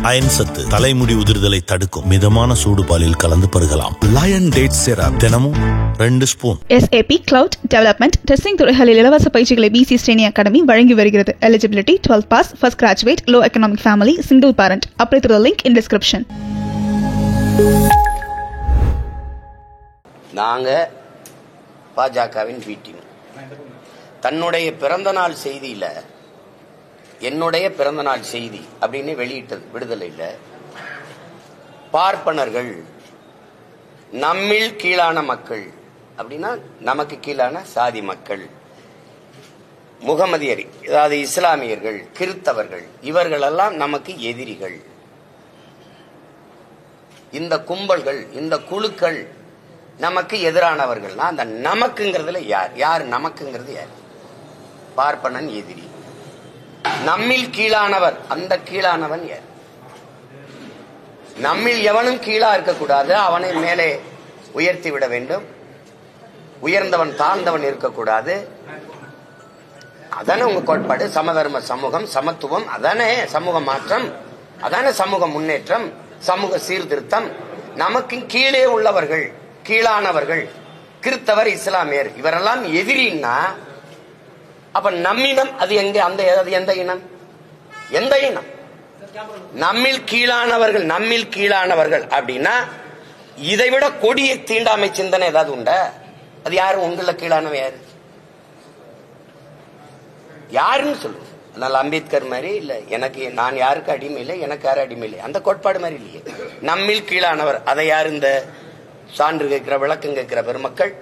Iron சத்து தலைமுடி உதிர்தலை தடுக்கும். மிதமான சூடுபாலில் கலந்து பருகலாம். லயன் டேட் சிரப் தினமும் 2 spoon. SAP Cloud Development Testing துறைகளில் இலவச பயிற்சிகளை BC Sreni Academy வழங்கி வருகிறது. Eligibility 12 pass, first graduate, low economic family, single parent. Apply through the link in description. நாங்க பாஜகவின் பி டீம் தன்னுடைய பிறந்தநாள் செய்தியில என்னுடைய பிறந்தநாள் செய்தி அப்படின்னு வெளியிட்டது விடுதலையில் பார்ப்பனர்கள் நம்மில் கீழான மக்கள் அப்படின்னா நமக்கு கீழான சாதி மக்கள், முகமதியர் அதாவது இஸ்லாமியர்கள், கிறித்தவர்கள் இவர்களெல்லாம் நமக்கு எதிரிகள். இந்த கும்பல்கள் இந்த குழுக்கள் நமக்கு எதிரானவர்கள்னா அந்த நமக்குங்கிறதுல யார் நமக்குங்கிறது யார்? பார்ப்பனன் எதிரி. நம்மில் கீழானவர் அந்த கீழானவன் யார்? நம்மில் எவனும் கீழா இருக்கக்கூடாது, அவனை மேலே உயர்த்தி விட வேண்டும். உயர்ந்தவன் தாழ்ந்தவன் இருக்கக்கூடாது. அதானே உங்க கோட்பாடு. சமதர்ம சமூகம், சமத்துவம், அதானே சமூக மாற்றம், அதானே சமூக முன்னேற்றம், சமூக சீர்திருத்தம். நமக்கு கீழே உள்ளவர்கள் கீழானவர்கள் கிறித்தவர் இஸ்லாமியர் இவரெல்லாம் எதிரின்னா அப்ப நம்மினம் அது எங்க? அந்த எந்த இனம்? எந்த இனம்? நம்மில் கீழானவர்கள் நம்மில் கீழானவர்கள் அப்படின்னா இதைவிட கொடிய தீண்டாமை சிந்தனை ஏதாவது உண்டா? அது யாரு? உங்கள கீழானவ யாரு? யாருன்னு சொல்லுங்க. அதனால அம்பேத்கர் மாதிரி இல்ல, எனக்கு நான் யாருக்கு அடிமை இல்லை, எனக்கு யாரும் அடிமை இல்லை, அந்த கோட்பாடு மாதிரி இல்லையே. நம்மில் கீழானவர் அதை யாரு? இந்த சான்று கேட்கிற விளக்கம் கேட்கிற பெருமக்கள்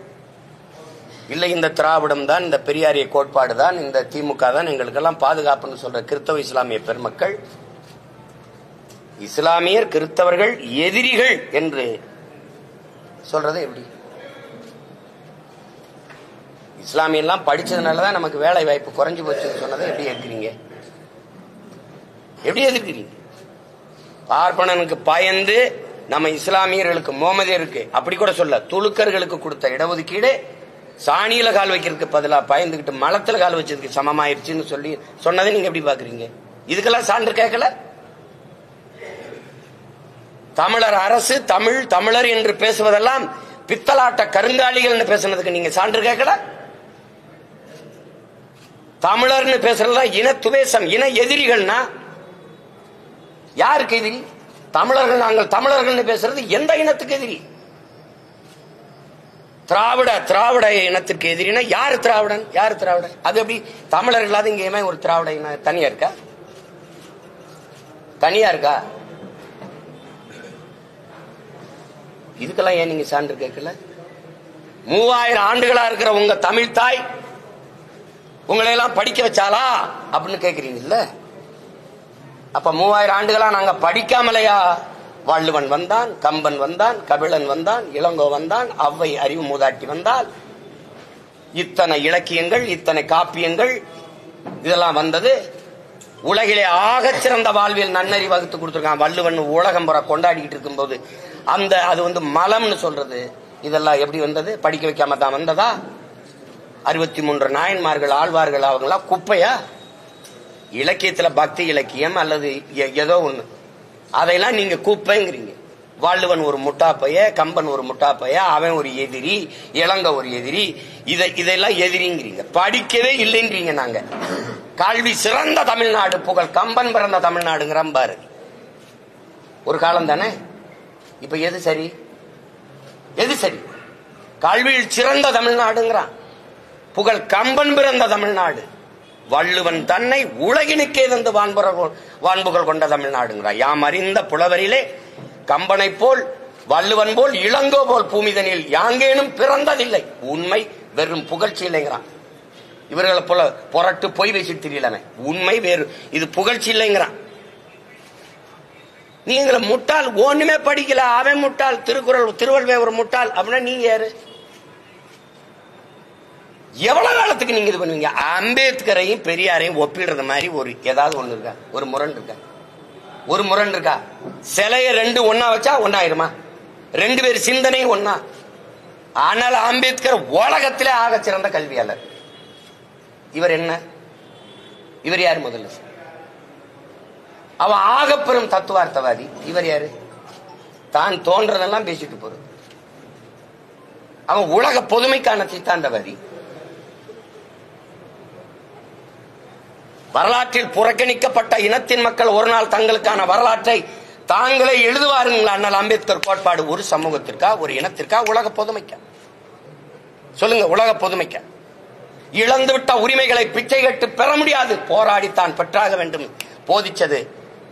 இல்லை, இந்த திராவிடம் தான், இந்த பெரியாரிய கோட்பாடு தான், இந்த திமுக தான் எங்களுக்கெல்லாம் பாதுகாப்புன்னு சொல்ற கிறிஸ்தவ இஸ்லாமிய பெருமக்கள், இஸ்லாமியர் கிறிஸ்தவர்கள் எதிரிகள் என்று சொல்றது எப்படி? இஸ்லாமியெல்லாம் படிச்சதுனாலதான் நமக்கு வேலை வாய்ப்பு குறைஞ்சு போச்சுன்னு சொன்னதை எப்படி எதிர்க்கிறீங்க? எப்படி எதிர்க்கிறீங்க? பார்ப்பனனுக்கு பயந்து நம்ம இஸ்லாமியர்களுக்கு முகமதியருக்கு அப்படி கூட சொல்ல, துலுக்கர்களுக்கு கொடுத்த இடஒதுக்கீடு சாணியில கால் வைக்கிறதுக்கு பதிலா பயந்துகிட்டு மலத்துல கால் வச்சதுக்கு சமமாயிருச்சுன்னு சொல்லி சொன்னதை நீங்க எப்படி பாக்குறீங்க? இதுக்கெல்லாம் சான்று கேட்கல. தமிழர் அரசு தமிழர் என்று பேசுவதெல்லாம் பித்தலாட்ட கருங்காலிகள் பேசுனதுக்கு நீங்க சான்று கேட்கல. தமிழர்னு பேசுறதுதான் இன துவேஷம், இன எதிரிகள்னா யாருக்கு எதிரி? தமிழர்கள். நாங்கள் தமிழர்கள் பேசுறது எந்த இனத்துக்கு எதிரி? திராவிட இனத்திற்கு எதிரினா யாரு திராவிடன்? யாரு திராவிடன்? அது எப்படி தமிழர் இல்லாத இங்கேயுமே ஒரு திராவிட இனம் தனியா இருக்கா? தனியா இருக்கா? இதுக்கெல்லாம் ஏன் நீங்க சான்று கேட்கல? 3000 ஆண்டுகளா இருக்கிற உங்க தமிழ் தாய் உங்களை எல்லாம் படிக்க வச்சாலா அப்படின்னு கேக்குறீங்கல்ல? அப்ப 3000 ஆண்டுகளா நாங்க படிக்காமலையா? வள்ளுவன் வந்தான், கம்பன் வந்தான், கபிலன் வந்தான், இளங்கோ வந்தான், அவ்வை அறிவு மூதாட்டி வந்தால், இத்தனை இலக்கியங்கள் இத்தனை காப்பியங்கள் இதெல்லாம் வந்தது. உலகிலே ஆக சிறந்த வாழ்வியல் நன்னறி வகுத்து கொடுத்திருக்கான் வள்ளுவன். உலகம் புற கொண்டாடிக்கிட்டு இருக்கும் போது அது மலம்னு சொல்றது இதெல்லாம் எப்படி வந்தது? படிக்க வைக்காம தான் வந்ததா? 63 நாயன்மார்கள் ஆழ்வார்கள் அவங்களா குப்பையா? இலக்கியத்துல பக்தி இலக்கியம் அல்லது ஏதோ ஒண்ணு, அதையெல்லாம் நீங்க குப்பைங்கிறீங்க. வள்ளுவன் ஒரு முட்டாப்பைய, கம்பன் ஒரு முட்டாப்பைய, அவன் ஒரு எதிரி, இளங்க ஒரு எதிரி, இதெல்லாம் எதிரிங்கிறீங்க. படிக்கவே இல்லைன்றீங்க. நாங்க கல்வி சிறந்த தமிழ்நாடு, புகழ் கம்பன் பிறந்த தமிழ்நாடுங்கிற பாரு. ஒரு காலம் தானே. இப்ப எது சரி? எது சரி? கல்வியில் சிறந்த தமிழ்நாடுங்கிறான், புகழ் கம்பன் பிறந்த தமிழ்நாடு. வள்ளுவன் தன்னை உலகினுக்கே தந்து வான்புகள் கொண்ட தமிழ்நாடுங்கிறார். யாம் அறிந்த புலவரிலே கம்பனை போல் வள்ளுவன் போல் இளங்கோ போல் பூமிதனில் யாங்கேனும் பிறந்ததில்லை. உண்மை வெறும் புகழ்ச்சி இல்லைங்கிறான். இவர்களை போல புரட்டு பொய் பேசிட்டு தெரியல. உண்மை வேறு, இது புகழ்ச்சி இல்லைங்கிறான். நீங்க முட்டாள், ஒண்ணுமே படிக்கல, அவன் முட்டாள், திருவள்ளுவர் ஒரு முட்டாள் அப்படின்னா நீங்க யாரு? எவ்வளவு காலத்துக்கு நீங்க இது பண்ணுவீங்க? அம்பேத்கரையும் பெரியாரையும் ஒப்பிடுறது மாதிரி ஏதாவது ஒண்ணு இருக்கா? ஒரு முரண் இருக்கா? ஒரு முரண் இருக்கா? சிலைய 2 ஒன்னா வச்சா ஒன்னாயிருமா? 2 பேர் சிந்தனை ஒன்னா. ஆனால் அம்பேத்கர் உலகத்திலே ஆக சிறந்த கல்வியாளர். இவர் என்ன? இவர் யார்? முதல்ல அவன் ஆகப்பெரும் தத்துவார்த்தவாதி. இவர் யாரு? தான் தோன்றதெல்லாம் பேசிட்டு போறது. அவன் உலக பொதுமைக்கான சித்தாந்தவாதி. வரலாற்றில் புறக்கணிக்கப்பட்ட இனத்தின் மக்கள் ஒரு நாள் தங்களுக்கான வரலாற்றை தாங்களே எழுதுவாருங்களா? அண்ணல் அம்பேத்கர் கோட்பாடு ஒரு சமூகத்திற்கா, ஒரு இனத்திற்கா, உலக பொதுமைக்கா? சொல்லுங்க. உலக பொதுமைக்கா? இழந்துவிட்ட உரிமைகளை பிச்சை கட்டு பெற முடியாது, போராடித்தான் பெற்றாக வேண்டும் போதிச்சது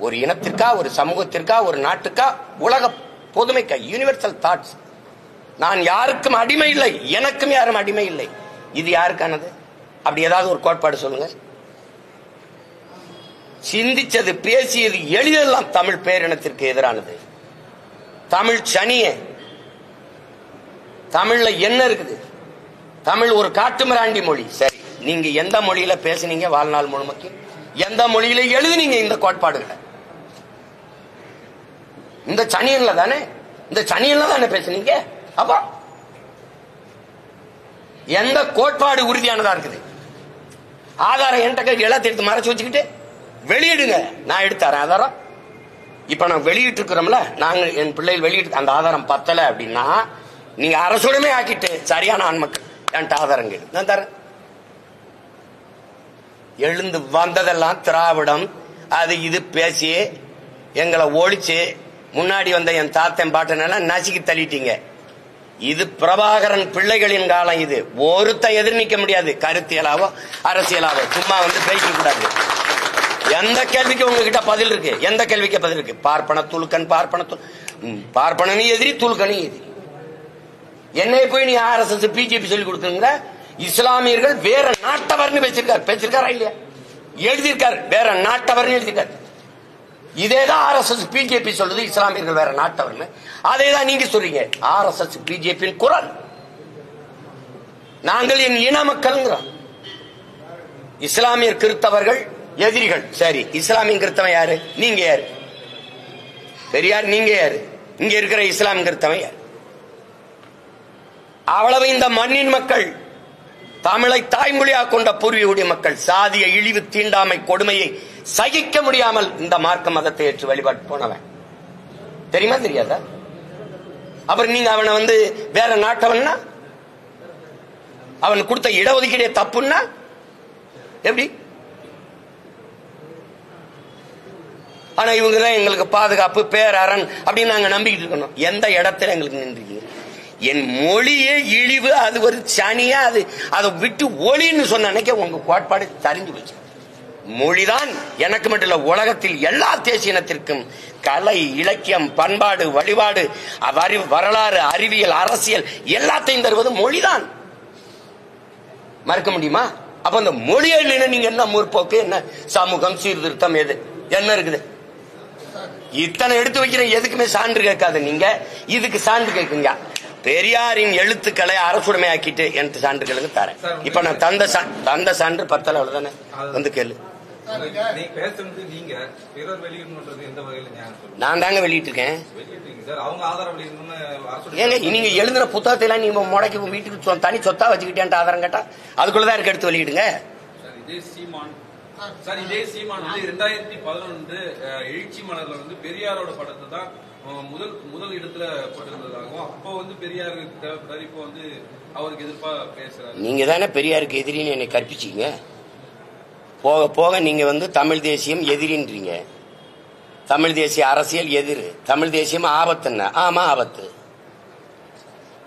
ஒரு இனத்திற்கா, ஒரு சமூகத்திற்கா, ஒரு நாட்டுக்கா, உலக பொதுமைக்கா? Universal thoughts. நான் யாருக்கும் அடிமை இல்லை, எனக்கும் யாரும் அடிமை இல்லை. இது யாருக்கானது? அப்படி ஏதாவது ஒரு கோட்பாடு சொல்லுங்க. சிந்திச்சது, பேசியது, எளிதெல்லாம் தமிழ் பேரினத்திற்கு எதிரானது. தமிழ் சனிய. தமிழ்ல என்ன இருக்குது? தமிழ் ஒரு காட்டுமிராண்டி மொழி. சரி, நீங்க எந்த மொழியில பேசுனீங்க வாழ்நாள் முழுமைக்கு? எந்த மொழியில எழுதுனீங்க இந்த கோட்பாடுகளை? இந்த சனியன்ல தானே, இந்த சனியன்ல தானே பேசுனீங்க. அப்ப எந்த கோட்பாடு உறுதியானதா இருக்குது? ஆதாரம் என்கிட்ட எல்லாத்தையும் எடுத்து மறைச்சு வச்சுக்கிட்டு வெளியிடுங்க, நான் எடுத்தாரேன் ஆதாரம். இப்ப நான் வெளியிட்டு இருக்கிறோம்ல, நாங்க என் பிள்ளைகள் வெளியிட்டு அந்த ஆதாரம் பத்தல அப்படின்னா நீங்க அரசுடமே ஆக்கிட்டு சரியான ஆண்மக்கள் என்கிட்ட ஆதாரங்கள் நான் தரேன். எழுந்து வந்ததெல்லாம் திராவிடம் அது இது பேசி எங்களை ஒழிச்சு முன்னாடி வந்த என் தாத்தன் பாட்டனெல்லாம் நசுக்கி தள்ளிட்டீங்க. இது பிரபாகரன் பிள்ளைகளின் காலம். இது ஒருத்த எதிர்நிக்க முடியாது, கருத்தியலாவோ அரசியலாவோ. சும்மா வந்து பேச கூடாது. எந்த கேள்விக்கு உங்ககிட்ட பதில் இருக்கு? எந்த கேள்விக்கு பதில் இருக்கு? பார்ப்பன துலுக்கன், பார்ப்பனி எதிரி, துலுக்கனி எதிரி. என்னை போய் நீ RSS பிஜேபி சொல்லி கொடுக்குங்க. இஸ்லாமியர்கள் வேற நாட்டவர்னு பேசிருக்காரா இல்லையா? எழுதியிருக்காரு, வேற நாட்டவர்னு எழுதியிருக்காரு. இதேதான் RSS பிஜேபி சொல்லுது, இஸ்லாமியர்கள் வேற நாட்டவர்னு. அதேதான் நீங்க சொல்றீங்க. RSS பிஜேபி குரல். நாங்கள் என் இன மக்கள்ங்கிறோம். இஸ்லாமியர் கிறிஸ்தவர்கள் எதிரிகள். சரி, இஸ்லாமிய கிறிஸ்தவன் யாரு? நீங்க யாரு? பெரியார் நீங்க யாரு? இங்க இருக்கிற இஸ்லாமிய கிறிஸ்தவன் யாரு? அவ்வளவு இந்த மண்ணின் மக்கள், தமிழை தாய்மொழியாக கொண்ட பூர்வீக மக்கள் சாதிய இழிவு, தீண்டாமை, கொடுமையை சகிக்க முடியாமல் இந்த மார்க்க மதத்தை ஏற்று வழிபாட்டு போனவன். தெரியுமா தெரியாதா? அப்புறம் நீங்க அவனை வந்து வேற நாட்டவன்னா, அவன் கொடுத்த இடஒதுக்கீடு தப்புன்னா எப்படி? ஆனா இவங்கதான் எங்களுக்கு பாதுகாப்பு, பேரரண் அப்படின்னு நாங்க நம்பிக்கிட்டு இருக்கணும். எந்த இடத்துல எங்களுக்கு நின்றீங்க? என் மொழியே இழிவு, அது ஒரு சனியா, அது அதை விட்டு ஒளின்னு சொன்ன அன்னைக்கு உங்க கோட்பாடு தெரிஞ்சு போச்சு. மொழிதான் எனக்கு மட்டும் இல்ல, உலகத்தில் எல்லா தேசியனத்திற்கும் கலை, இலக்கியம், பண்பாடு, வழிபாடு, வரலாறு, அறிவியல், அரசியல் எல்லாத்தையும் தருவது மொழிதான். மறுக்க முடியுமா? அப்ப அந்த மொழியே இல்லைன்னா நீங்க என்ன முற்போக்கு, என்ன சமூகம், சீர்திருத்தம், எது என்ன இருக்குது? இத்தனை எடுத்து வைக்கிற எதுக்குமே சான்று கேட்காத நீங்க, இதுக்கு சான்று கேட்குங்க. பெரியாரின் எழுத்துக்களை அரசுடைமை ஆக்கிட்டு எனக்கு சான்றுகளுக்கு தரேன். இப்ப நான் தந்த சான்று பத்தல, அவ்வளவுதானே. வந்து கேளு. நான் தாங்க வெளியிட்டு இருக்கேன். ஏங்க நீங்க எழுதுன புத்தகத்தை எல்லாம் நீங்க முடக்கி வீட்டுக்கு தனி சொத்தா வச்சுக்கிட்டேன் ஆதாரம் கேட்டா அதுக்குள்ளதான் இருக்கு, எடுத்து வெளியிடுங்க. சார், இதே சீமான் வந்து 2011 எழுச்சி மலர்ல வந்து பெரியாரோட படத்தை தான் முதல் இடத்துல போட்டிருந்ததாகவும், அப்போ வந்து பெரியாருக்கு தேவைப்படாது, இப்போ வந்து அவருக்கு எதிர்ப்பா பேசுறாரு. நீங்க தானே பெரியாருக்கு எதிரின்னு என்னை கற்பிச்சீங்க. போக போக நீங்க வந்து தமிழ் தேசியம் எதிரின்றீங்க. தமிழ் தேசிய அரசியல் எதிர், தமிழ் தேசியம் ஆபத்துன்னா ஆமா ஆபத்து.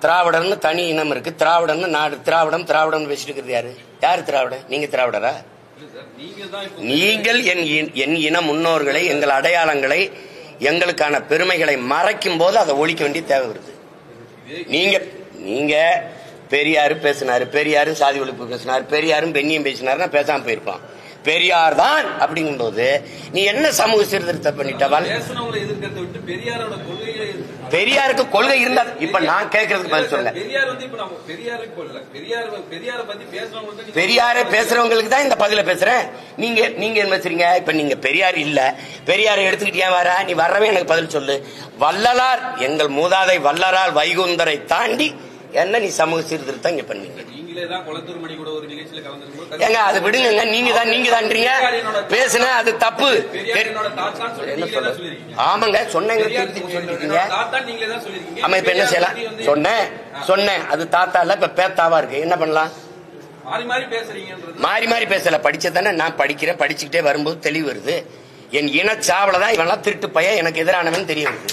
திராவிடர்னு தனி இனம் இருக்கு, திராவிடன்னு நாடு, திராவிடம் பேசிட்டு இருக்கிறது யாரு? யாரு திராவிட? நீங்க திராவிடரா? நீங்கள் என் இன முன்னோர்களை, எங்கள் அடையாளங்களை, எங்களுக்கான பெருமைகளை மறைக்கும் போது அதை ஒழிக்க வேண்டிய தேவை வருது. நீங்க பெரியாரு பேசினாரு, பெரியாரும் சாதி ஒழிப்பு பேசினாரு, பெரியாரும் பெண்ணியம் பேசினாருன்னா பேசாம போயிருப்பான். பெரியார் தான் அப்படிங்கும் போது நீ என்ன சமூக சீர்திருத்தம் பண்ணிட்டவள்? பெரியாருக்கு கொள்கை இருந்தா இப்ப நான் கேட்கறதுக்கு பதில் சொல்ல. பெரியாரை பேசுறவங்களுக்கு தான் இந்த பதில பேசுறேன். நீங்க என்ன பேசுறீங்க? இப்ப நீங்க பெரியார் இல்ல, பெரியாரை எடுத்துக்கிட்டே வர, நீ வரவே எனக்கு பதில் சொல்லு. வள்ளலார், எங்கள் மூதாதை வள்ளலார் வைகுந்தரை தாண்டி என்ன நீ சமூக சீர்திருத்தம் இங்க பண்ணீங்க? நீங்களே தான் குளத்தூர் மணி கூட ஒரு நிகழ்ச்சி ஏங்க அது விடுங்க, நீங்க தான்றீங்க பேசுன அது தப்பு. ஆமாங்க சொன்னீங்க, சொல்லிருக்கீங்க. ஆமா இப்ப என்ன செய்யலாம்? சொன்னேன் அது தாத்தா இல்ல, இப்ப பேத்தாவா இருக்கு. என்ன பண்ணலாம்? மாறி மாறி பேசல. படிச்சதானே நான் படிக்கிறேன். படிச்சுக்கிட்டே வரும்போது தெளிவு வருது. என் இனச்சாவலதான் இவெல்லாம் திருட்டு பையன் எனக்கு எதிரானவன் தெரிய வருது.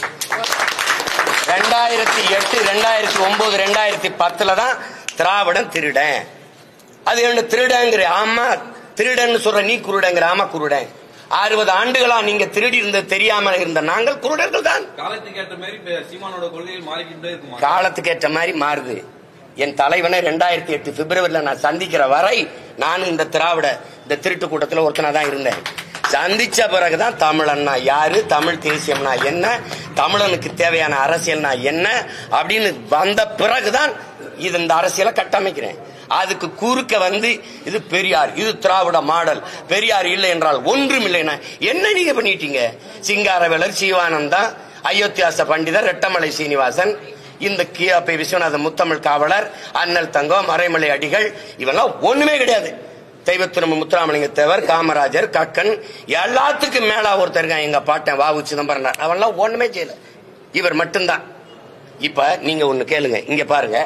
2008, 2009, 2010 தான் திராவிடன் திருடன். அது என்ன திருடங்கிற? ஆமா திருடன் சொல்ற, நீ குருடங்கிற. ஆமா குருடன். 60 ஆண்டுகளா நீங்க திருடி இருந்தது தெரியாம இருந்த நாங்கள் குருடர்கள் தான். காலத்துக்கு ஏற்ற மாதிரி மாறுது. என் தலைவனை 2008 பிப்ரவரியில நான் சந்திக்கிற வரை நான் இந்த இந்த திருட்டு கூட்டத்தில் ஒருத்தனா தான் இருந்தேன். சந்திச்ச பிறகுதான் தமிழன்னா யாரு, தமிழ் தேசியம்னா என்ன, தமிழனுக்கு தேவையான அரசியல்னா என்ன அப்படின்னு வந்த பிறகுதான் இந்த அரசியலை கட்டமைக்கிறேன். அதுக்கு குறுக்க வந்து இது பெரியார், இது திராவிட மாடல், பெரியார் இல்லை என்றால் ஒன்றும் இல்லைன்னா என்ன நீங்க பண்ணிட்டீங்க? சிங்காரவேலர், சிவானந்தா, அயோத்தியாச பண்டிதர், ரெட்டமலை சீனிவாசன், இந்த கியாபி விஸ்வநாத முத்தமிழ் காவலர், அண்ணல் தங்கம், மறைமலை அடிகள், இவெல்லாம் ஒண்ணுமே கிடையாது. தெய்வத்திரும்ப முத்துராமலிங்க தேவர், காமராஜர், கக்கன், எல்லாத்துக்கும் மேல ஒருத்தர் எங்க பாட்டன் வாவு சிதம்பரம், அவெல்லாம் ஒண்ணுமே செய்யல. இவர் மட்டும்தான். இப்ப நீங்க ஒண்ணு கேளுங்க, இங்க பாருங்க.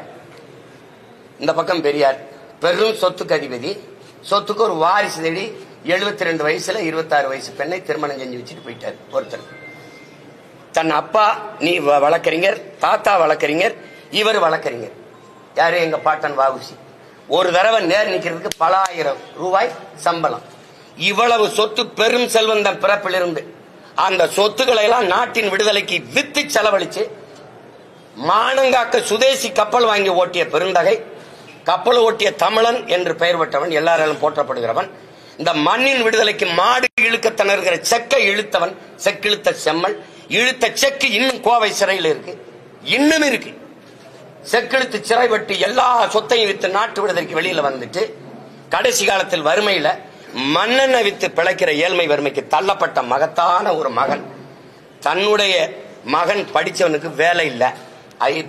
இந்த பக்கம் பெரியார் பெரும் சொத்துக்கு அதிபதி. சொத்துக்கு ஒரு வாரிசு தேடி 72 வயசுல 26 வயசு பெண்ணை திருமணம் செஞ்சு வச்சுட்டு போயிட்டார் ஒருத்தர். தன் அப்பா நீ வழக்கறிஞர், தாத்தா வழக்கறிஞர், இவர் வழக்கறிஞர். யாரு? எங்க பாட்டன் வாவுசி. ஒரு தடவை நேர் நிக்கிறதுக்கு பல ஆயிரம் ரூபாய் சம்பளம். இவ்வளவு சொத்து, பெரும் செல்வந்தன் பிறப்பிலிருந்து அந்த சொத்துக்களை எல்லாம் நாட்டின் விடுதலைக்கு வித்து செலவழிச்சு மானங்காக்க சுதேசி கப்பல் வாங்கி ஓட்டிய பெருந்தகை, கப்பல் ஓட்டிய தமிழன் என்று பெயர் பெற்றவன், எல்லாராலும் போற்றப்படுகிறவன். இந்த மண்ணின் விடுதலைக்கு மாடு இழுக்க திணறுகிற செக்கை இழுத்தவன், செக்கிழுத்த செம்மல். இழுத்த செக்கு இன்னும் கோவை சிறையில் இருக்கு, இன்னும் இருக்கு. செக்கெழுத்து சிறை வெட்டி எல்லா சொத்தையும் வித்து நாட்டு விடுதலைக்கு வெளியில வந்துட்டு கடைசி காலத்தில் வறுமையில மண்ணெண்ண வித்து பிழைக்கிற ஏழ்மை வறுமைக்கு தள்ளப்பட்ட மகத்தான ஒரு மகன். தன்னுடைய மகன் படிச்சவனுக்கு வேலை இல்லை.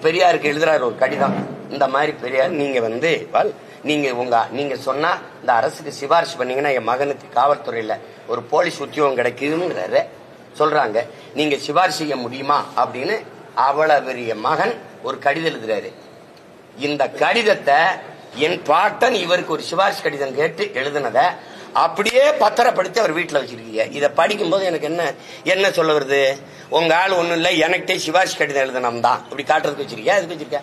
பெரியாருக்கு எழுதுறாரு ஒரு கடிதம். இந்த மாதிரி பெரியார், நீங்க சொன்னா இந்த அரசுக்கு சிபாரிசு பண்ணீங்கன்னா என் மகனுக்கு காவல்துறையில ஒரு போலீஸ் உத்தியோகம் கிடைக்குதுங்கிறாரு சொல்றாங்க. நீங்க சிபாரிசு செய்ய முடியுமா அப்படின்னு அவ்வளவு பெரிய மகன் ஒரு கடிதம் எழுதுறாரு. இந்த கடிதத்தை என் பாட்டன் இவருக்கு ஒரு சிபாரிசு கடிதம் கேட்டு எழுதுனத அப்படியே பத்திரப்படுத்தி அவர் வீட்டுல வச்சிருக்கீங்க. இதை படிக்கும் போது எனக்கு என்ன சொல்ல வருது? உங்க ஆள் ஒண்ணும் இல்ல, எனக்கிட்டே சிபாரிசு கடிதம் எழுதணும் தான் இப்படி காட்டுறதுக்கு வச்சிருக்கியா? எதுக்கு வச்சிருக்க?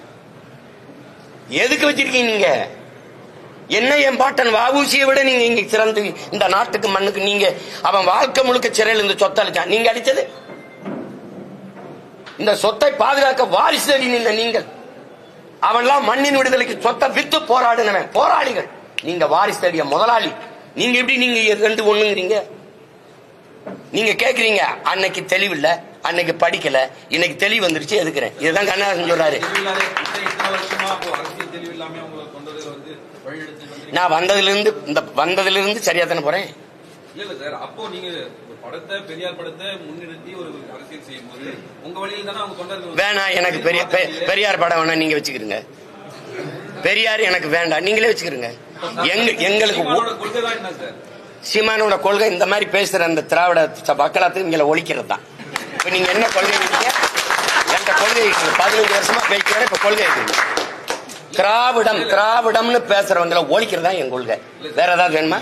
எதுக்கு வச்சிருக்கீங்க நீங்க? என்ன என் பாட்டன் வாவூசியை விட நீங்க இங்க சிறந்து இந்த நாட்டுக்கு மண்ணுக்கு நீங்க அவன் வாழ்க்கை முழுக்க சிறையில் இந்த சொத்தை அளிச்சான். நீங்க அடிச்சது இந்த சொத்தை பாதுகாக்க வாரிசு அடி நின்ற நீங்கள். அவன்லாம் மண்ணின் விடுதலைக்கு சொத்தை வித்து போராடினவன், போராளிகள். நீங்க வாரிசு அடிய முதலாளி. நீங்க எப்படி நீங்க ரெண்டு ஒண்ணுங்கிறீங்க? நீங்க கேக்குறீங்க அன்னைக்கு தெளிவில்ல, அன்னைக்கு படிக்கல, இன்னைக்கு தெளிவு வந்துருச்சு எதுக்குறேன். இதுதான் கண்ணதாசன் சொல்றாரு. நான் வந்ததிலிருந்து சரியா தானே போறேன். வேணாம் எனக்கு பெரியார் படம் வேணா, நீங்க வச்சுக்கிறீங்க. பெரியார் எனக்கு வேண்டாம், நீங்களே வச்சுக்கிறீங்க. எங்களுக்கு சீமானோட கொள்கை இந்த மாதிரி பேசுற அந்த திராவிட மக்களாத்துக்கு இங்க ஒழிக்கிறது தான். இப்ப நீங்க என்ன கொள்கை இருக்கீங்க? எந்த கொள்கை 15 வருஷமா பேசுறேன். இப்ப கொள்கை இருக்கு திராவிடம்னு பேசுறவங்களை ஒழிக்கிறதா என் கொள்கை. வேற ஏதாவது வேணுமா?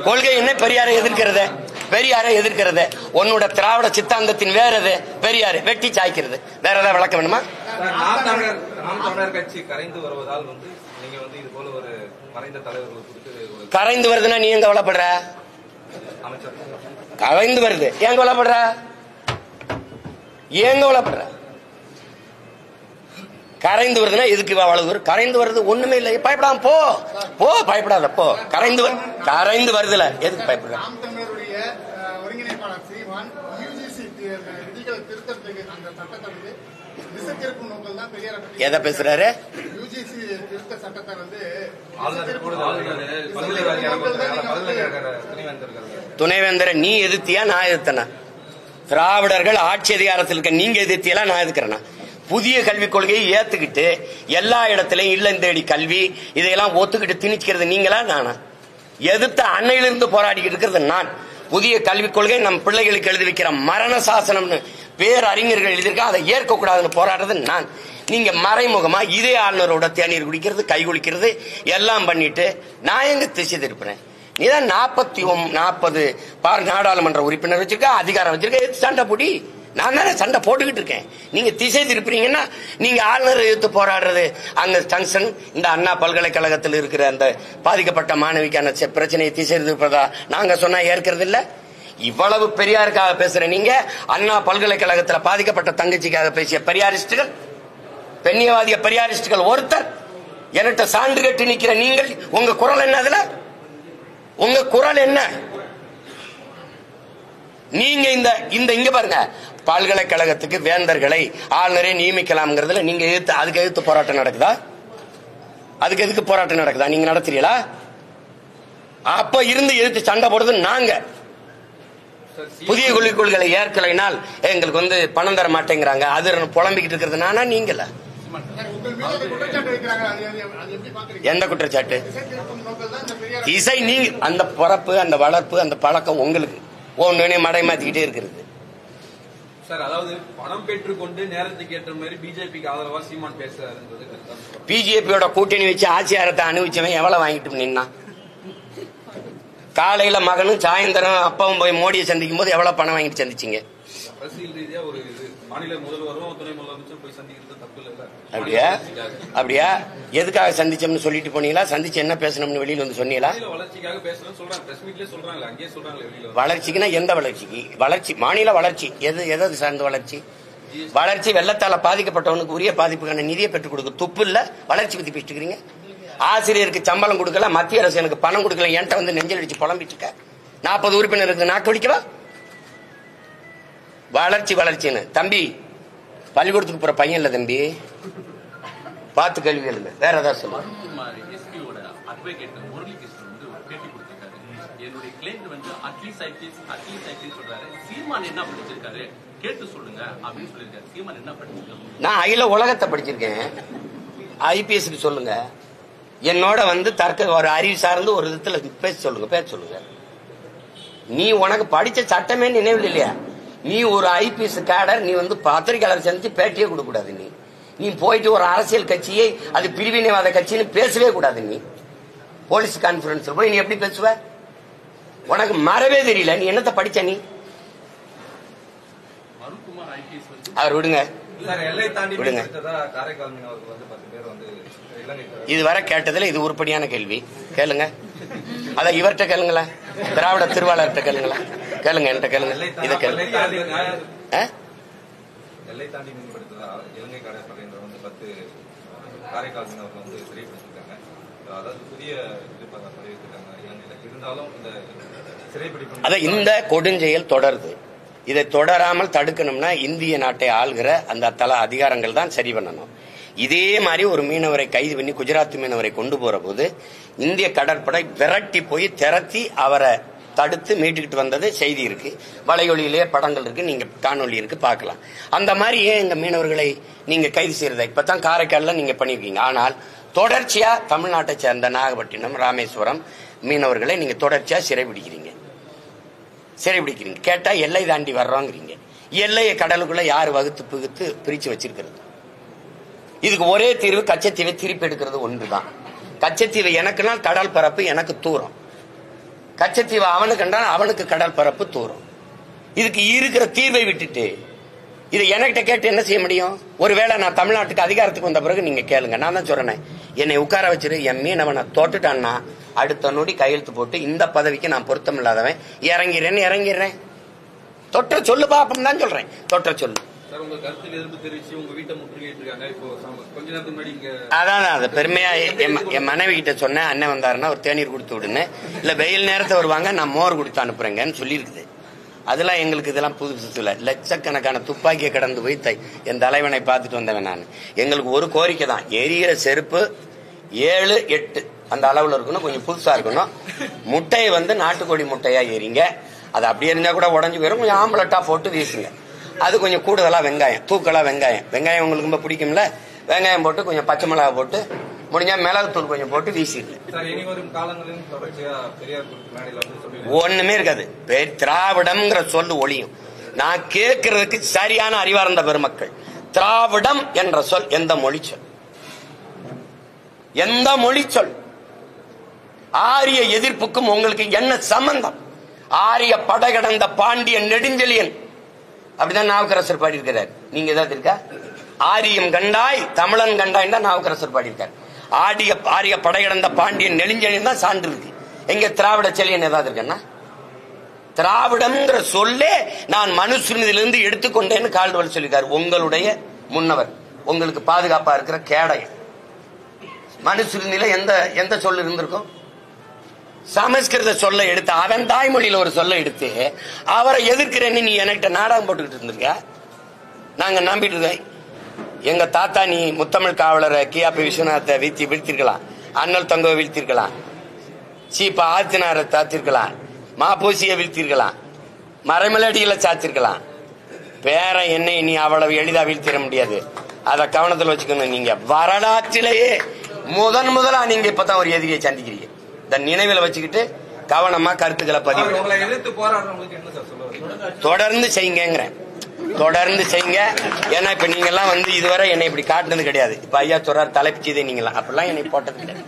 கொள்கை என்ன? பெரியாரை எதிர்க்கிறது. உன்னோட திராவிட சித்தாந்தத்தின் வேற எது? பெரியாரு வெட்டி சாய்க்கிறது. வேற ஏதாவது விளக்கம் வேணுமா? கட்சி கரைந்து வருவதால் நீங்க இது போல ஒரு மறைந்த தலைவர்கள் கரைந்து வருதுன்னா நீ எங்க கவலைப்படுற? கரைந்து வருது ஏன் கவலைப்படுற? கரைந்து வருதுன்னா எதுக்கு அவ்வளவு? கரைந்து வருது ஒண்ணுமே இல்லை, பயப்படாம போ பயப்படாத போ. கரைந்து வருதுல எதுக்கு பயப்படுற? எதை பேசுறாரு? துணைவேந்தரை நீ எதிர்த்தியா நான் எதிர்த்தனா? திராவிடர்கள் ஆட்சி அதிகாரத்தில் இருக்க நீங்க எதிர்த்தியெல்லாம் நான் எதிர்க்கிறேன்னா? புதிய கல்விக் கொள்கையை ஏத்துக்கிட்டு எல்லா இடத்திலையும் இல்லம் தேடி கல்வி இதையெல்லாம் ஒத்துக்கிட்டு திணிக்கிறது நீங்களா நானா? எதிர்த்து அன்னையிலிருந்து போராடிக்கிட்டு இருக்கிறது நான். புதிய கல்விக் கொள்கை நம் பிள்ளைகளுக்கு எழுதி வைக்கிற மரண சாசனம்னு பேரறிஞர்கள் எழுதியிருக்கா, அதை ஏற்கக்கூடாதுன்னு போராடுறது நான். நீங்க மறைமுகமா இதே ஆளுநரோட தேநீர் குடிக்கிறது, கை குளிக்கிறது எல்லாம் பண்ணிட்டு நான் எங்க திசை திருப்பினேன்? நீதான் 40 நாடாளுமன்ற உறுப்பினர் வச்சிருக்க, அதிகாரம் வச்சிருக்க, சண்டை போடி. நான் தானே சண்டை போட்டுக்கிட்டு இருக்கேன். நீங்க திசை திருப்புறீங்கன்னா நீங்க ஆளுநர் எதிர்த்து போராடுறது அங்க ஜங்ஷன் இந்த அண்ணா பல்கலைக்கழகத்தில் இருக்கிற அந்த பாதிக்கப்பட்ட மாணவிக்கான பிரச்சனையை திசை திருப்பதா நாங்க சொன்னா ஏற்கிறது இல்ல. இவ்வளவு பெரியாருக்காக பேசுற நீங்க அண்ணா பல்கலைக்கழகத்தில் பாதிக்கப்பட்ட தங்கச்சிக்காக பேசிய பெரியாரிஸ்டுகள், பெண்ணியவாதிய பெரியாரிஸ்டுகள் ஒருத்தர் என்கிட்ட சான்று கட்டி நிக்கிற நீங்கள் உங்க குரல் என்ன? அதுல உங்க குரல் என்ன? நீங்க இந்த இங்க பாருங்க, பல்கலைக்கழகத்துக்கு வேந்தர்களை ஆளுநரை நியமிக்கலாம்ங்கிறதுல நீங்க எதிர்த்து அதுக்கு எதிர்த்து போராட்டம் நடக்குதா? அதுக்கு எதுக்கு போராட்டம் நடக்குதா? நீங்க நடத்துறீங்களா? அப்ப இருந்து எதிர்த்து சண்டை போடுறது நாங்க. புதிய கல்விக் கொள்கைகளை ஏற்கலைனால் எங்களுக்கு பணம் தர மாட்டேங்கிறாங்க, அது புலம்பிக்கிட்டு இருக்கிறது நானா நீங்கள? எந்த குற்றச்சாட்டு? இசை நீங்க அந்த பிறப்பு அந்த வளர்ப்பு அந்த பழக்கம் உங்களுக்கு ஒன்னு மடை மாத்திக்கிட்டே இருக்கிறது. சார், அதாவது பணம் பெற்றுக்கொண்டு நேரத்துக்கு ஏற்ற மாதிரி பிஜேபிக்கு ஆதரவா சீமான் பேசுறாரு. பிஜேபியோட கூட்டணி வச்சு ஆட்சியாரத்தை அனுபவிச்சவன் எவ்வளவு வாங்கிட்டு நின்னா? காலையில மகனும் சாயந்தரம் அப்பாவும் போய் மோடியை சந்திக்கும் போது எவ்வளவு பணம் வாங்கிட்டு சந்திச்சீங்க? அரசியல் ரீதியா ஒரு மாநில முதல்வரும் துணை முதலமைச்சரும் போய் சந்திக்கிறது தப்பு இல்ல. அப்படியா? எதுக்காக சந்திச்சோம்னு சொல்லிட்டு போனீங்களா? சந்திச்சு என்ன பேசணும்னு வெளியில வந்து சொன்னீங்களா? வளர்ச்சிக்காக பேசணும்னு சொல்றாங்க, பிரஸ் மீட்லயே சொல்றாங்க, அங்கேயே சொல்றாங்க வெளியில. வளர்ச்சிக்குன்னா எந்த வளர்ச்சிக்கு? வளர்ச்சி மாநில வளர்ச்சி எது சார்ந்த வளர்ச்சி? வளர்ச்சி வெள்ளத்தால பாதிக்கப்பட்டவனுக்கு உரிய பாதிப்புக்கான நிதியை பெற்றுக் கொடுக்க துப்பு இல்ல. வளர்ச்சி பத்தி பேசிட்டு இருக்கீங்க. ஆசிரியருக்கு சம்பளம் கொடுக்கல, மத்திய அரசு எனக்கு பணம் கொடுக்கல, என்கிட்ட நெஞ்சல் அடிச்சு புலம்பிட்டு இருக்க. 40 உறுப்பினருக்கு நாக்கு வலிக்கவா? வளர்ச்சின்னு தம்பி, பள்ளிக்கூடத்துக்கு போற பையன் இல்ல தம்பி, பார்த்து கல்வி எழுங்க. வேற ஏதாவது சொல்லுங்க. நான் அகில உலகத்தை படிச்சிருக்கேன். IPS சொல்லுங்க. என்னோட ஒரு அறிவு சார்ந்து ஒரு விதத்துல பேச சொல்லுங்க. நீ உனக்கு படிச்ச சட்டமே நினைவில் இல்லையா? நீ ஒரு IPS கேடர், நீ பத்திரிகையாளர் சந்திச்சு பேட்டியே கொடுக்க கூடாது. நீ போயிட்டு ஒரு அரசியல் கட்சியை அது பிரிவினைவாத கட்சின்னு பேசவே கூடாது. நீ போலீஸ் கான்பரன்ஸ்ல போய் நீ எப்படி பேசுவ? உனக்கு மறவே தெரியல. நீ என்னத்த படிச்ச? நீ அவர் விடுங்க. இதுவரை கேட்டதுல இது உருப்படியான கேள்வி. கேளுங்க. அத இவர்கிட்ட கேளுங்களா, திராவிட திருவாளர்கிட்ட கேளுங்களா, கேளுங்க, என்கிட்ட கேளுங்க. இதை கேளுங்க. எல்லை தாண்டி மீன்படுத்ததா இலங்கை கடற்படையினர் 10 காரைக்கால் மீனவர்கள் சிறைப்பிடிச்சிருக்காங்க. அதாவது புதிய அறிவித்திருக்காங்க இலங்கையில. இருந்தாலும் இந்த சிறைப்பிடிப்பு இந்த கொடுஞ்செயல் தொடருது. இதை தொடராமல் தடுக்கணும்னா இந்திய நாட்டை ஆள்கிற அந்த தல அதிகாரங்கள் தான் சரி பண்ணணும். இதே மாதிரி ஒரு மீனவரை கைது பண்ணி குஜராத் மீனவரை கொண்டு போற போது இந்திய கடற்படை விரட்டி போய் திரட்டி அவரை தடுத்து மீட்டுக்கிட்டு வந்தது செய்தி இருக்கு, வலையொலியிலேயே படங்கள் இருக்கு, நீங்க காணொலி இருக்கு, பார்க்கலாம். அந்த மாதிரி ஏன் இந்த மீனவர்களை நீங்க கைது செய்யறத இப்பதான் காரைக்கால்ல நீங்க பண்ணிருக்கீங்க. ஆனால் தொடர்ச்சியா தமிழ்நாட்டை சேர்ந்த நாகப்பட்டினம், ராமேஸ்வரம் மீனவர்களை நீங்க தொடர்ச்சியா சிறைபிடிக்கிறீங்க. கேட்டா எல்லை தாண்டி வர்றோங்கிறீங்க. எல்லையை கடலுக்குள்ள யாரு வகுத்து பிரிச்சு வச்சிருக்கிறது? இதுக்கு ஒரே தீர்வு கச்சத்தீவை திருப்பி எடுக்கிறது ஒன்றுதான். கச்சத்தீவை எனக்குன்னா கடல் பரப்பு எனக்கு தூரம், கச்சத்தீவை அவனுக்குன்னா அவனுக்கு கடல் பரப்பு தூரம். இதுக்கு இருக்கிற தீர்வை விட்டுட்டு இதை என்கிட்ட கேட்டு என்ன செய்ய முடியும்? ஒருவேளை நான் தமிழ்நாட்டுக்கு அதிகாரத்துக்கு வந்த பிறகு நீங்க கேளுங்க. நான் தான் சொல்றேன், என்னை உட்கார வச்சிரு, என் மீனவனை தோட்டுட்டான்னா அடுத்த நொடி கையெழுத்து போட்டு இந்த பதவிக்கு நான் பொருத்தம் இல்லாதவன் இறங்கிறேன். தொற்ற சொல்லு பாப்பம் தான் சொல்றேன். தொற்ற சொல்லு. அதான் அது பெருமையா என் மனைவி கிட்ட சொன்னேன். அண்ணன் வந்தாருன்னா ஒரு தேநீர் கொடுத்து விடுன்னு, இல்ல வெயில் நேரத்தை வருவாங்க நான் மோர் கொடுத்து அனுப்புறேங்கன்னு சொல்லியிருக்குது. அதெல்லாம் எங்களுக்கு இதெல்லாம் புதுசு இல்ல. லட்சக்கணக்கான துப்பாக்கியை கடந்து போய் என் தலைவனை பார்த்துட்டு வந்தவன் நான். எங்களுக்கு ஒரு கோரிக்கை தான், எரியிற செருப்பு 7, 8 அந்த அளவுல இருக்கணும், கொஞ்சம் புதுசா இருக்கணும். முட்டையை நாட்டுக்கோழி முட்டையா எரிங்க. அது அப்படியே இருந்தா கூட உடஞ்சு போயிடும். கொஞ்சம் ஆம்பலட்டா போட்டு வீசுங்க. அது கொஞ்சம் கூடுதலா வெங்காயம், தூக்கலா வெங்காயம் உங்களுக்கு ரொம்ப பிடிக்கும்ல, வெங்காயம் போட்டு கொஞ்சம் பச்சை மிளகா போட்டு முடிஞ்சா மிளகுத்தூள் கொஞ்சம் போட்டு வீசிடு. ஒண்ணுமே இருக்காது. திராவிடம்ங்கிற சொல்லு ஒளியும். நான் கேட்கறதுக்கு சரியான அறிவார்ந்த பெருமக்கள், திராவிடம் என்ற சொல் எந்த மொழி சொல்? எந்த மொழி சொல்? ஆரிய எதிர்ப்புக்கும் உங்களுக்கு என்ன சம்பந்தம்? ஆரிய படை கடந்த பாண்டியன் நெடுஞ்செழியன் அப்படிதான் நாவுக்கரசர் பாடியிருக்கிறார். நீங்க ஏதாவது இருக்கா? ஆரியம் கண்டாய் தமிழன் கண்டாய் தான் நாவுக்கரசர் பாடியிருக்கார். ஆரிய படை கடந்த பாண்டியன் நெடுஞ்செழியன் தான் சான்று இருக்கு. எங்க திராவிட செழியன் ஏதாவது இருக்கா? திராவிடம்ங்கிற சொல்லே நான் மனுஸ்மிருதியிலிருந்து எடுத்துக்கொண்டேன்னு கால்டுவல் சொல்லியிருக்காரு. உங்களுடைய முன்னவர், உங்களுக்கு பாதுகாப்பா இருக்கிற கேடயம். மனுஸ்மிருதியில எந்த சொல் இருந்திருக்கும்? சமஸ்கிருத சொல்ல எடுத்து, அவன் தாய்மொழியில ஒரு சொல்ல எடுத்து அவரை எதிர்க்கிறேன்னு நீ என்கிட்ட நாடகம் போட்டுக்கிட்டு இருந்திருக்க. நாங்க நம்பிட்டு இருக்கோம். எங்க தாத்தா நீ முத்தமிழ் காவலரை கியாபி விஸ்வநாத்தை வீழ்த்திருக்கலாம், அண்ணல் தங்கவை வீழ்த்திருக்கலாம், சீப்பா ஆத்தினாரை தாத்திருக்கலாம், மாப்பூசியை வீழ்த்திருக்கலாம், மறைமலடிகளை சாத்திருக்கலாம். பேர என்னை நீ அவ்வளவு எளிதா வீழ்த்திட முடியாது. அதை கவனத்தில் வச்சுக்கணும். நீங்க வரலாற்றிலேயே முதலா நீங்க இப்பதான் ஒரு எதிரியை சந்திக்கிறீங்க. இந்த நினைவில் வச்சுக்கிட்டு கவனமா கருத்துக்களை பதிவு தொடர்ந்து செய்யுங்கிறேன். தொடர்ந்து செய்யுங்க. ஏன்னா இப்ப நீங்க எல்லாம் இதுவரை என்னை இப்படி காட்டுனது கிடையாது. இப்ப ஐயா சொல்றார் தலைப்பு செய்தே நீங்களாம் அப்படிலாம் என்னை போட்டது கிடையாது.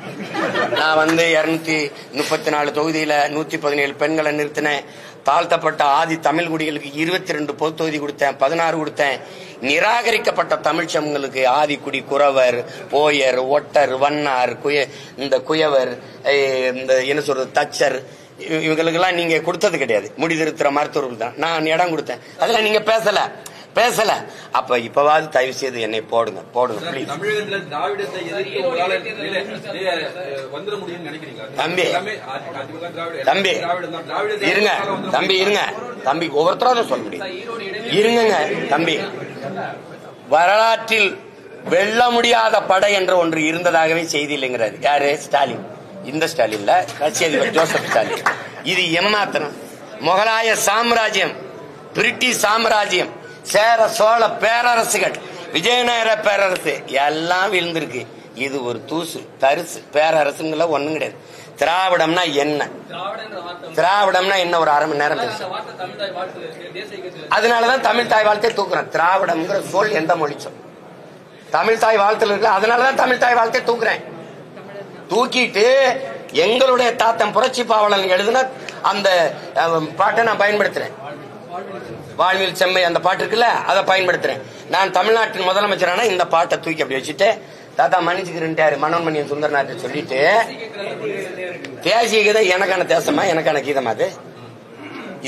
நான் 234 தொகுதியில 117 பெண்களை நிறுத்தினேன். தாழ்த்தப்பட்ட ஆதி தமிழ் குடிகளுக்கு 22 பொது தொகுதி கொடுத்தேன், 16 கொடுத்தேன். நிராகரிக்கப்பட்ட தமிழ் சமூகங்களுக்கு ஆதிக்குடி, குறவர், போயர், ஒட்டர், வண்ணார், இந்த குயவர், இந்த என்ன சொல்றது தச்சர், இவங்களுக்கெல்லாம் நீங்க கொடுத்தது கிடையாது. முடிதிருத்துற மருத்துவர்கள் தான் நான் இடம் கொடுத்தேன். அதெல்லாம் நீங்க பேசல. அப்ப இப்பவாது தயவு செய்து என்னை போடுங்க தம்பி இருங்க தம்பி ஒவ்வொருத்தரும் சொல்ல முடியும். இருங்க தம்பி. வரலாற்றில் வெல்ல முடியாத படை என்ற ஒன்று இருந்ததாகவே செய்தி இல்லைங்கிறாரு. யாரு? ஸ்டாலின். இந்த ஸ்டாலின்ல ரஷ்ய அதிபர் ஜோசப் ஸ்டாலின். இது ஏமாத்தனம். முகலாய சாம்ராஜ்யம், பிரிட்டிஷ் சாம்ராஜ்யம், சேர சோழ பேரரசுகள், விஜயநகர பேரரசு எல்லாம் விழுந்திருக்கு. இது ஒரு தூசு தரிசு. பேரரசுங்கள ஒண்ணும் கிடையாது. திராவிடம்னா என்ன? திராவிடம்னா என்ன? ஒரு அரை மணி நேரம் பேச. அதனாலதான் தமிழ் தாய் வாழ்த்தை தூக்குறேன். திராவிடம்ங்கிற சொல் எந்த மொழி சொல்? தமிழ் தாய் வாழ்த்துல இருக்கு. அதனாலதான் தமிழ் தாய் வாழ்த்தை தூக்குறேன். தூக்கிட்டு எங்களுடைய தாத்தன் புரட்சி பாவலன் எழுதுன அந்த பாட்டை நான் பயன்படுத்துறேன். வாழ்வில் செம்மை அந்த பாட்டு இருக்குல்ல, அதை பயன்படுத்துறேன். நான் தமிழ்நாட்டின் முதலமைச்சரான இந்த பாட்டை தூக்கி அப்படி வச்சுட்டு தாத்தா மன்னிச்சுக்கிறேன்ட்டாரு மனோன்மணியன் சுந்தரநாத்தை சொல்லிட்டு, தேசிய கீதம் எனக்கான தேசமா, எனக்கான கீதமா? அது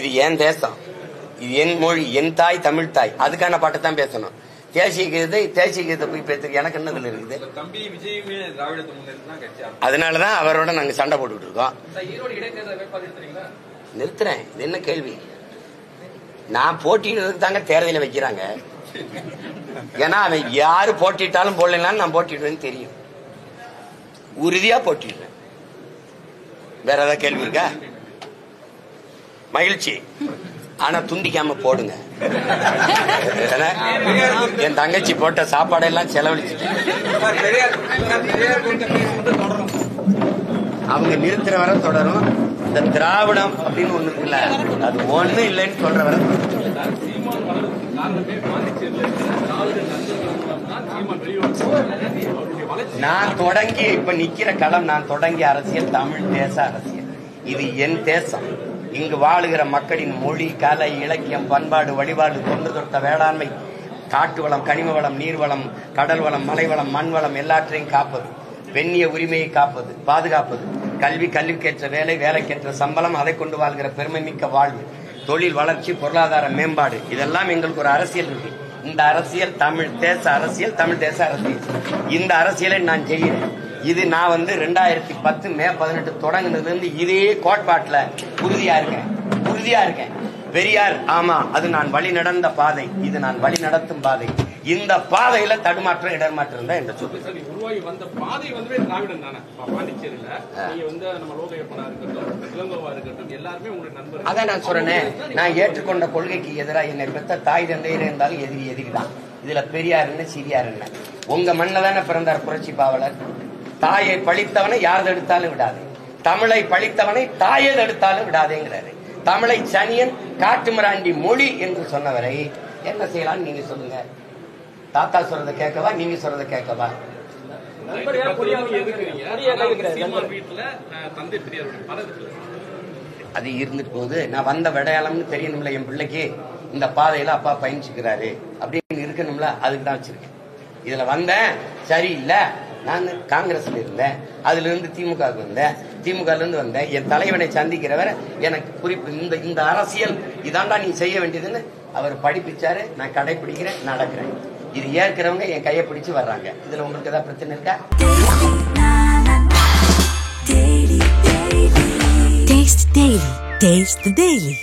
இது என் தேசம், இது என் மொழி, என் தாய் தமிழ் தாய். அதுக்கான பாட்டை தான் பேசணும். தேசிய கீதத்தை போய் பேசுறது எனக்கு என்னதுல இருக்குது? அதனாலதான் அவரோட நாங்க சண்டை போட்டுக்கிட்டு இருக்கோம். நிறுத்துறேன். இது என்ன கேள்வி? நான் போட்டிடுறதுக்கு தாங்க தேர்தல வைக்கிறாங்க. ஏன்னா அவன் யாரு போட்டிட்டாலும் போடலாம், நான் போட்டிடுவேன்னு தெரியும். உறுதியா போட்டிடுறேன். வேற ஏதாவது கேள்வி இருக்கா? மகிழ்ச்சி. ஆனா துண்டிக்காம போடுங்க. என் தங்கச்சி போட்ட சாப்பாடெல்லாம் செலவழிச்சுட்டு அவங்க நிறுத்துற வரை தொடரும். இந்த திராவிடம் அப்படின்னு ஒண்ணு இருக்குல்ல, அது ஒண்ணு இல்லைன்னு சொல்ற வரை நான் தொடங்கி இப்ப நிக்கிற களம், நான் தொடங்கிய அரசியல் தமிழ் தேச அரசியல். இது என் தேசம். இங்கு வாழுகிற மக்களின் மொழி, கலை, இலக்கியம், பண்பாடு, வழிபாடு, தொன்று தொட்ட வேளாண்மை, காட்டு வளம், கனிம வளம், நீர்வளம், கடல் வளம், மலைவளம், மண் வளம் எல்லாற்றையும் காப்பது, பெண்ணிய உரிமையை காப்பது, பாதுகாப்பது, கல்விக்கேற்ற வேலை, வேலைக்கேற்ற சம்பளம், அதை கொண்டு வாழ்கிற பெருமை மிக்க வாழ்வு, தொழில் வளர்ச்சி, பொருளாதார மேம்பாடு, இதெல்லாம் எங்களுக்கு ஒரு அரசியல் இருக்கு. இந்த அரசியல் தமிழ் தேச அரசியல், தமிழ் தேச அரசியல். இந்த அரசியலை நான் செய்கிறேன். இது நான் 2010 மே 18 தொடங்கினதுல இருந்து இதே கோட்பாட்டுல உறுதியா இருக்கேன். பெரியார், ஆமா, அது நான் வழி நடந்த பாதை, இது நான் வழி நடத்தும் பாதை. இந்த பாதையில தடுமாற்றம் இடர்மாற்றம் தான் என்று சொல்லுங்க. உருவாகி வந்த பாதை வந்து திராவிடன் தானே பாண்டிச்சேரியில நீங்க வந்து நம்ம லோகையப்பனா இருக்கட்டும் இளங்கோவா இருக்கட்டும் எல்லாருமே உங்களுடைய நண்பர். அதான் நான் சொல்றேனே, நான் ஏற்றுக்கொண்ட கொள்கைக்கு எதிராக என்னை பெற்ற தாய் தந்தையர் இருந்தாலும் எதிரி தான். இதுல பெரியார் என்ன சிறியார் என்ன? உங்க மண்ண தானே பிறந்தார் புரட்சி பாவலர். தாயை பழித்தவனை யார் தடுத்தாலும் விடாது, தமிழை பழித்தவனை தாயை தடுத்தாலும் விடாதேங்கிறாரு. தமிழை சனியன் காட்டுமிராண்டி மொழி என்று சொன்னவரை என்ன செய்யலாம் நீங்க சொல்லுங்க. தாத்தா சொல்றதை கேட்கவா, நீங்க சொல்றதை கேட்கவா? அது இருந்துட்டு போகுது. நான் வந்த விடையாளம்னு தெரியணும்ல என் பிள்ளைக்கு. இந்த பாதையில அப்பா பயணிச்சுக்கிறாரு அப்படின்னு இருக்கணும்ல, அதுக்கு தான் வச்சிருக்கேன். இதுல வந்தேன் சரியில்லை, நான் காங்கிரஸ்ல இருந்தேன், அதுல இருந்து திமுகவுக்கு வந்தேன், திமுக இருந்து வந்தேன். என் தலைவனை சந்திக்கிறவரை எனக்கு குறிப்பு இந்த அரசியல் இதாண்டா நீ செய்ய வேண்டியதுன்னு அவர் படிப்பிச்சாரு. நான் கடைபிடிக்கிறேன், நடக்கிறேன். இது ஏற்கிறவங்க என் கையை பிடிச்சு வர்றாங்க. இதுல உங்களுக்கு ஏதாவது பிரச்சனை இருக்கா? Taste the Daily.